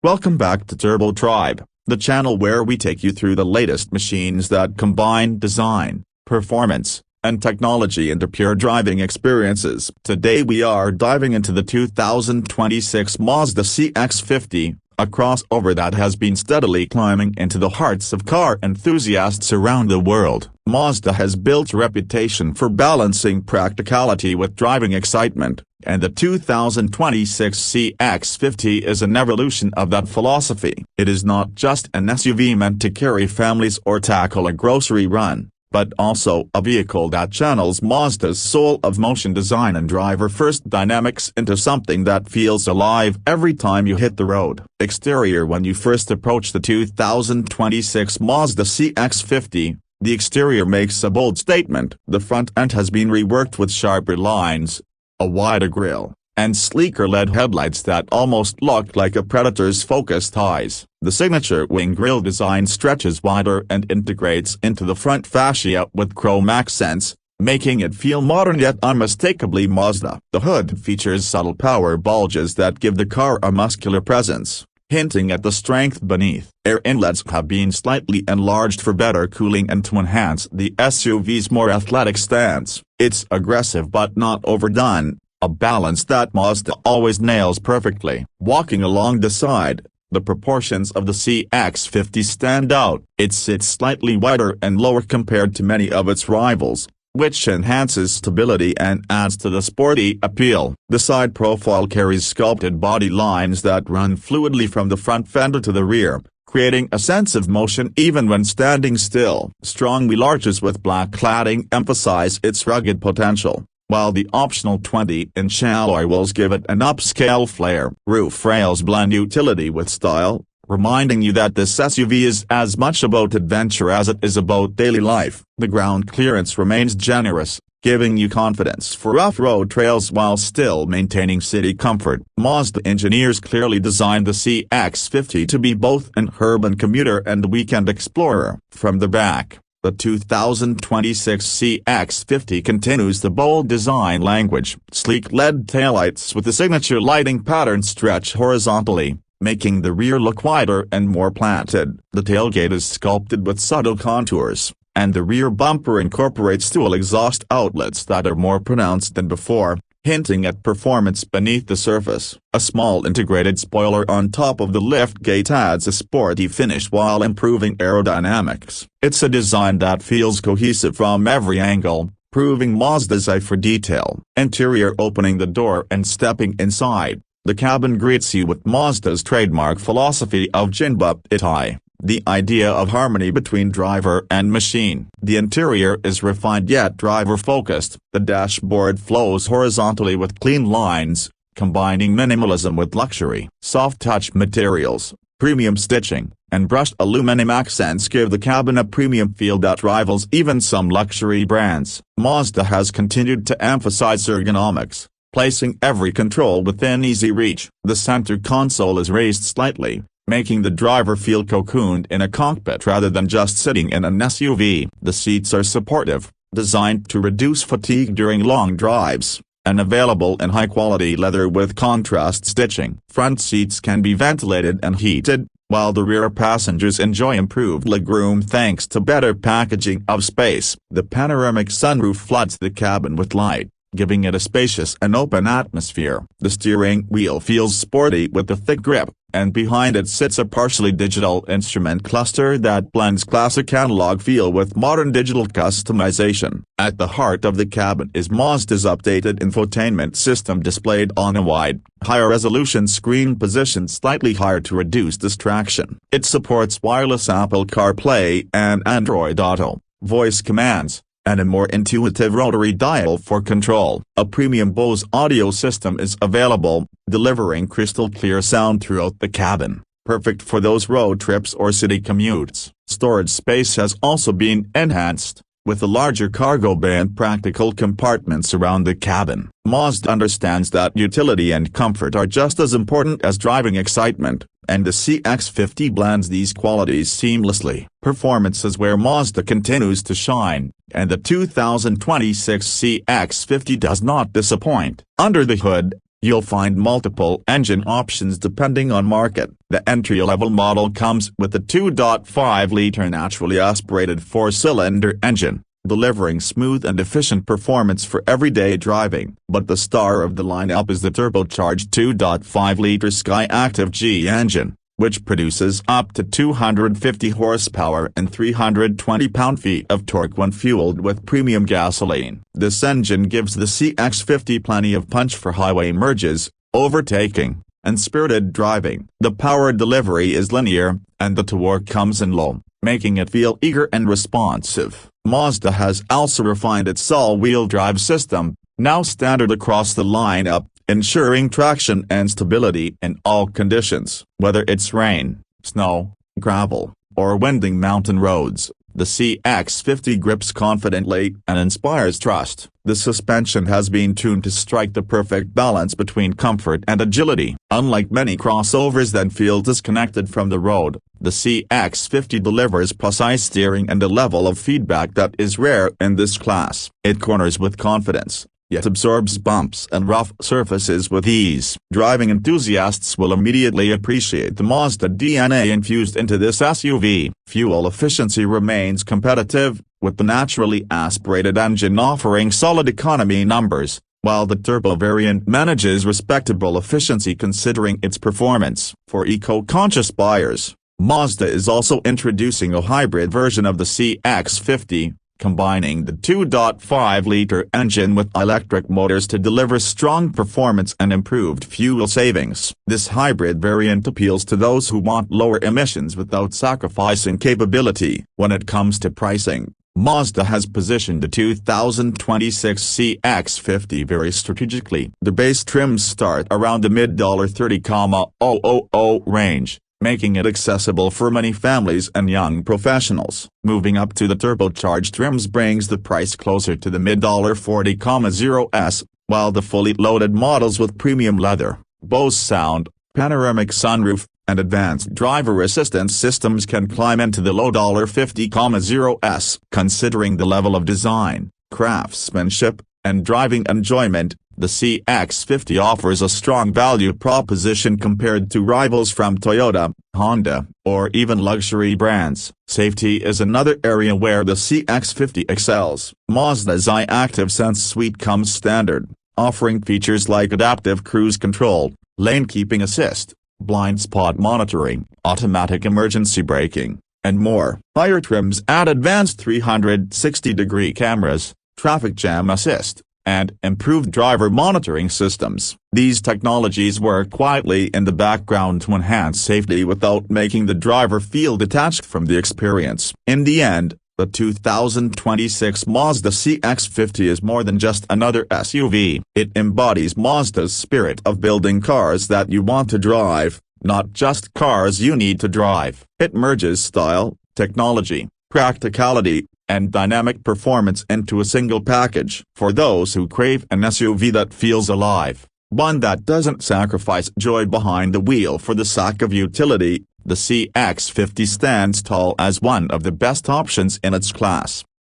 Welcome back to Turbo Tribe, the channel where we take you through the latest machines that combine design, performance, and technology into pure driving experiences. Today we are diving into the 2026 Mazda CX-50, a crossover that has been steadily climbing into the hearts of car enthusiasts around the world. Mazda has built a reputation for balancing practicality with driving excitement, and the 2026 CX-50 is an evolution of that philosophy. It is not just an SUV meant to carry families or tackle a grocery run, but also a vehicle that channels Mazda's soul of motion design and driver-first dynamics into something that feels alive every time you hit the road. Exterior. When you first approach the 2026 Mazda CX-50, the exterior makes a bold statement. The front end has been reworked with sharper lines, a wider grille, and sleeker LED headlights that almost look like a Predator's focused eyes. The signature wing grille design stretches wider and integrates into the front fascia with chrome accents, making it feel modern yet unmistakably Mazda. The hood features subtle power bulges that give the car a muscular presence, hinting at the strength beneath. Air inlets have been slightly enlarged for better cooling and to enhance the SUV's more athletic stance. It's aggressive but not overdone, a balance that Mazda always nails perfectly. Walking along the side, the proportions of the CX-50 stand out. It sits slightly wider and lower compared to many of its rivals, which enhances stability and adds to the sporty appeal. The side profile carries sculpted body lines that run fluidly from the front fender to the rear, creating a sense of motion even when standing still. Strong wheel arches with black cladding emphasize its rugged potential, while the optional 20-inch alloy wheels give it an upscale flair. Roof rails blend utility with style, reminding you that this SUV is as much about adventure as it is about daily life. The ground clearance remains generous, giving you confidence for off-road trails while still maintaining city comfort. Mazda engineers clearly designed the CX-50 to be both an urban commuter and a weekend explorer. From the back, the 2026 CX-50 continues the bold design language. Sleek LED taillights with the signature lighting pattern stretch horizontally, making the rear look wider and more planted. The tailgate is sculpted with subtle contours, and the rear bumper incorporates dual exhaust outlets that are more pronounced than before, hinting at performance beneath the surface. A small integrated spoiler on top of the liftgate adds a sporty finish while improving aerodynamics. It's a design that feels cohesive from every angle, proving Mazda's eye for detail. Interior. Opening the door and stepping inside, the cabin greets you with Mazda's trademark philosophy of Jinba Itai, the idea of harmony between driver and machine. The interior is refined yet driver-focused. The dashboard flows horizontally with clean lines, combining minimalism with luxury. Soft-touch materials, premium stitching, and brushed aluminum accents give the cabin a premium feel that rivals even some luxury brands. Mazda has continued to emphasize ergonomics, placing every control within easy reach. The center console is raised slightly, making the driver feel cocooned in a cockpit rather than just sitting in an SUV. The seats are supportive, designed to reduce fatigue during long drives, and available in high-quality leather with contrast stitching. Front seats can be ventilated and heated, while the rear passengers enjoy improved legroom thanks to better packaging of space. The panoramic sunroof floods the cabin with light, giving it a spacious and open atmosphere. The steering wheel feels sporty with a thick grip, and behind it sits a partially digital instrument cluster that blends classic analog feel with modern digital customization. At the heart of the cabin is Mazda's updated infotainment system displayed on a wide, higher-resolution screen positioned slightly higher to reduce distraction. It supports wireless Apple CarPlay and Android Auto, voice commands, and a more intuitive rotary dial for control. A premium Bose audio system is available, delivering crystal-clear sound throughout the cabin, perfect for those road trips or city commutes. Storage space has also been enhanced, with a larger cargo bay and practical compartments around the cabin. Mazda understands that utility and comfort are just as important as driving excitement, and the CX-50 blends these qualities seamlessly. Performance is where Mazda continues to shine, and the 2026 CX-50 does not disappoint. Under the hood, You'll find multiple engine options depending on market. The entry-level model comes with a 2.5-liter naturally aspirated 4-cylinder engine, delivering smooth and efficient performance for everyday driving. But the star of the lineup is the turbocharged 2.5-liter Skyactiv G engine, which produces up to 250 horsepower and 320 pound-feet of torque when fueled with premium gasoline. This engine gives the CX-50 plenty of punch for highway merges, overtaking, and spirited driving. The power delivery is linear, and the torque comes in low, making it feel eager and responsive. Mazda has also refined its all-wheel drive system, now standard across the lineup, ensuring traction and stability in all conditions. Whether it's rain, snow, gravel, or winding mountain roads, the CX-50 grips confidently and inspires trust. The suspension has been tuned to strike the perfect balance between comfort and agility. Unlike many crossovers that feel disconnected from the road, the CX-50 delivers precise steering and a level of feedback that is rare in this class. It corners with confidence, yet absorbs bumps and rough surfaces with ease. Driving enthusiasts will immediately appreciate the Mazda DNA infused into this SUV. Fuel efficiency remains competitive, with the naturally aspirated engine offering solid economy numbers, while the turbo variant manages respectable efficiency considering its performance. For eco-conscious buyers, Mazda is also introducing a hybrid version of the CX-50, combining the 2.5-liter engine with electric motors to deliver strong performance and improved fuel savings. This hybrid variant appeals to those who want lower emissions without sacrificing capability. When it comes to pricing, Mazda has positioned the 2026 CX-50 very strategically. The base trims start around the mid-$30,000 range, making it accessible for many families and young professionals. Moving up to the turbocharged trims brings the price closer to the mid-$40,000s, while the fully loaded models with premium leather, Bose sound, panoramic sunroof, and advanced driver assistance systems can climb into the low $50,000s. Considering the level of design, craftsmanship, and driving enjoyment, the CX-50 offers a strong value proposition compared to rivals from Toyota, Honda, or even luxury brands. Safety is another area where the CX-50 excels. Mazda's iActive Sense suite comes standard, offering features like adaptive cruise control, lane keeping assist, blind spot monitoring, automatic emergency braking, and more. Higher trims add advanced 360-degree cameras, traffic jam assist, and improved driver monitoring systems. These technologies work quietly in the background to enhance safety without making the driver feel detached from the experience. In the end, the 2026 Mazda CX-50 is more than just another SUV. It embodies Mazda's spirit of building cars that you want to drive, not just cars you need to drive. It merges style, technology, practicality, and dynamic performance into a single package. For those who crave an SUV that feels alive, one that doesn't sacrifice joy behind the wheel for the sake of utility, the CX-50 stands tall as one of the best options in its class.